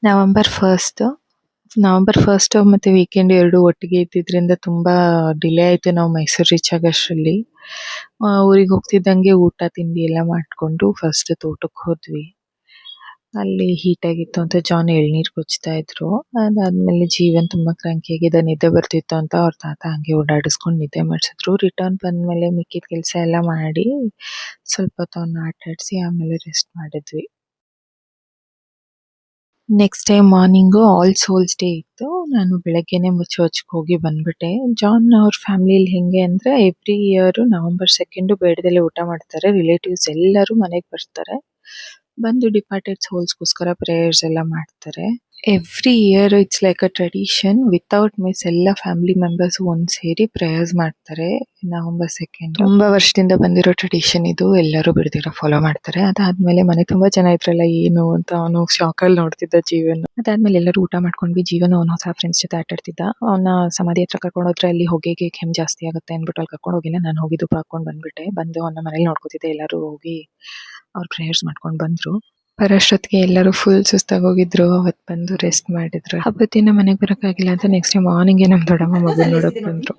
November first ಮತ್ತೆ weekend 2 ಒಟ್ಟಿಗೆ ಇದ್ದಿದ್ರಿಂದ ತುಂಬಾ ಡಿಲೇ ಆಯ್ತು ನಾವು ಮೈಸೂರು ರೀಚ್ ಆಗೋಷ್ಟರಲ್ಲಿ. ಊರಿಗೆ ಹೋಗ್ತಿದ್ದಂಗೆ ಊಟ ತಿಂಡಿ ಎಲ್ಲ ಮಾಡ್ಕೊಂಡು ಫಸ್ಟ್ ತೋಟಕ್ಕೆ ಹೋದ್ವಿ. ಅಲ್ಲಿ ಹೀಟ್ ಆಗಿತ್ತು ಅಂತ ಜಾನ್ ಎಳ್ನೀರು ಕೊಚ್ತಾ ಇದ್ರು. ಅದಾದ್ಮೇಲೆ ಜೀವನ್ ತುಂಬಾ ಕ್ರಾಂಕಿ ಆಗಿದ್ದ, ನಿದ್ದೆ ಬರ್ತಿತ್ತು ಅಂತ ಅವ್ರ ತಾತ ಹಂಗೆ ಓಡಾಡಿಸ್ಕೊಂಡು ನಿದ್ದೆ ಮಾಡಿಸಿದ್ರು. ರಿಟರ್ನ್ ಬಂದ್ಮೇಲೆ ಮಿಕ್ಕಿದ ಕೆಲಸ ಎಲ್ಲ ಮಾಡಿ ಸ್ವಲ್ಪ ಹೊತ್ತು ಅವ್ನ ಆಟ ಆಡಿಸಿ ಆಮೇಲೆ ರೆಸ್ಟ್ ಮಾಡಿದ್ವಿ. Next day morning all souls day ಇತ್ತು. ನಾನು ಬೆಳಗ್ಗೆನೆ ಚರ್ಚ್ಗೆ ಹೋಗಿ ಬಂದ್ಬಿಟ್ಟೆ. ಜಾನ್ ಅವ್ರ ಫ್ಯಾಮಿಲಿಲಿ ಹೆಂಗೆ ಅಂದ್ರೆ ಎವ್ರಿ ಇಯರ್ ನವೆಂಬರ್ 2 ಬೇಡದಲ್ಲೇ ಊಟ ಮಾಡ್ತಾರೆ. ರಿಲೇಟಿವ್ಸ್ ಎಲ್ಲರೂ ಮನೆಗೆ ಬರ್ತಾರೆ. ಬಂದು ಡಿಪಾರ್ಟೆಡ್ ಸೋಲ್ಸ್ಗೋಸ್ಕರ ಪ್ರೇಯರ್ಸ್ ಎಲ್ಲ ಮಾಡ್ತಾರೆ. Every year it's like a tradition. Without miss ಎಲ್ಲ ಫ್ಯಾಮಿಲಿ ಮೆಂಬರ್ಸ್ ಒಂದ್ ಸೇರಿ ಪ್ರೇಯರ್ಸ್ ಮಾಡ್ತಾರೆ ನವೆಂಬರ್ 2. ತುಂಬಾ ವರ್ಷದಿಂದ ಬಂದಿರೋ ಟ್ರೆಡಿಷನ್ ಇದು. ಎಲ್ಲರೂ ಬಿಡ್ದಿರೋ ಫಾಲೋ ಮಾಡ್ತಾರೆ. ಅದಾದ್ಮೇಲೆ ಮನೆ ತುಂಬಾ ಜನ ಇದ್ರಲ್ಲ, ಏನು ಅಂತ ಅವನು ಶಾಕ್ ಅಲ್ಲಿ ನೋಡ್ತಿದ್ದ ಜೀವನ್. ಅದಾದ್ಮೇಲೆ ಎಲ್ಲರೂ ಊಟ ಮಾಡ್ಕೊಂಡ್ವಿ. ಜೀವನ್ ಅವನ ಹೊಸ ಫ್ರೆಂಡ್ಸ್ ಜೊತೆ ಆಟ ಆಡ್ತಿದ್ದ. ಅವನ ಸಮಾಧಿ ಹತ್ರ ಕರ್ಕೊಂಡು ಹೋದ್ರೆ ಅಲ್ಲಿ ಹೊಗೆಗೆ ಕೆಮ್ಮು ಜಾಸ್ತಿ ಆಗುತ್ತೆ ಅಂದ್ಬಿಟ್ಟು ಅಲ್ಲಿ ಕರ್ಕೊಂಡು ಹೋಗಿಲ್ಲ. ನಾನು ಹೋಗಿ ಧೂಪ ಹಾಕೊಂಡು ಬಂದ್ಬಿಟ್ಟೆ. ಬಂದು ಅವನ ಮನೇಲಿ ನೋಡ್ಕೋತಿದ್ದೆ. ಎಲ್ಲರೂ ಹೋಗಿ ಅವ್ರ ಪ್ರೇಯರ್ಸ್ ಮಾಡ್ಕೊಂಡು ಬಂದ್ರು. ಬರೋಷ್ಟೊತ್ತಿಗೆ ಎಲ್ಲರೂ ಫುಲ್ ಸುಸ್ತಾಗಿ ಹೋಗಿದ್ರು. ಅವತ್ ಬಂದು ರೆಸ್ಟ್ ಮಾಡಿದ್ರು. ಹಬ್ಬದ ದಿನ ಮನೆಗೆ ಬರೋಕ್ಕಾಗಿಲ್ಲ ಅಂತ ನೆಕ್ಸ್ಟ್ ಡೇ ಮಾರ್ನಿಂಗ್ ನಮ್ ದೊಡ್ಡಮ್ಮ ಮಗು ನೋಡಕ್ ಬಂದ್ರು.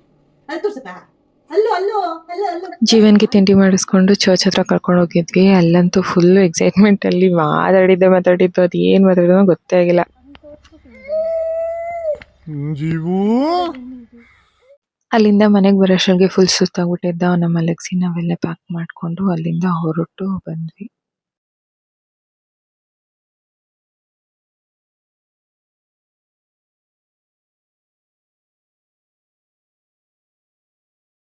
ಜೀವನ್ಗೆ ತಿಂಡಿ ಮಾಡಿಸ್ಕೊಂಡು ಚರ್ಚ್ ಹತ್ರ ಕರ್ಕೊಂಡು ಹೋಗಿದ್ವಿ. ಅಲ್ಲಂತೂ ಫುಲ್ ಎಕ್ಸೈಟ್ಮೆಂಟ್ ಅಲ್ಲಿ ಮಾತಾಡಿದ್ದು ಅದು ಏನ್ ಮಾತಾಡಿದ್ನೋ ಗೊತ್ತೇ ಆಗಿಲ್ಲ. ಅಲ್ಲಿಂದ ಮನೆಗೆ ಬರೋಷ್ಟೊಳಗೆ ಫುಲ್ ಸುಸ್ತಾಗ್ಬಿಟ್ಟಿದ್ದ. ಅವನ ಮಲಗಿಸಿ ನಾವೆಲ್ಲ ಪ್ಯಾಕ್ ಮಾಡ್ಕೊಂಡು ಅಲ್ಲಿಂದ ಹೊರಟು ಬಂದ್ವಿ.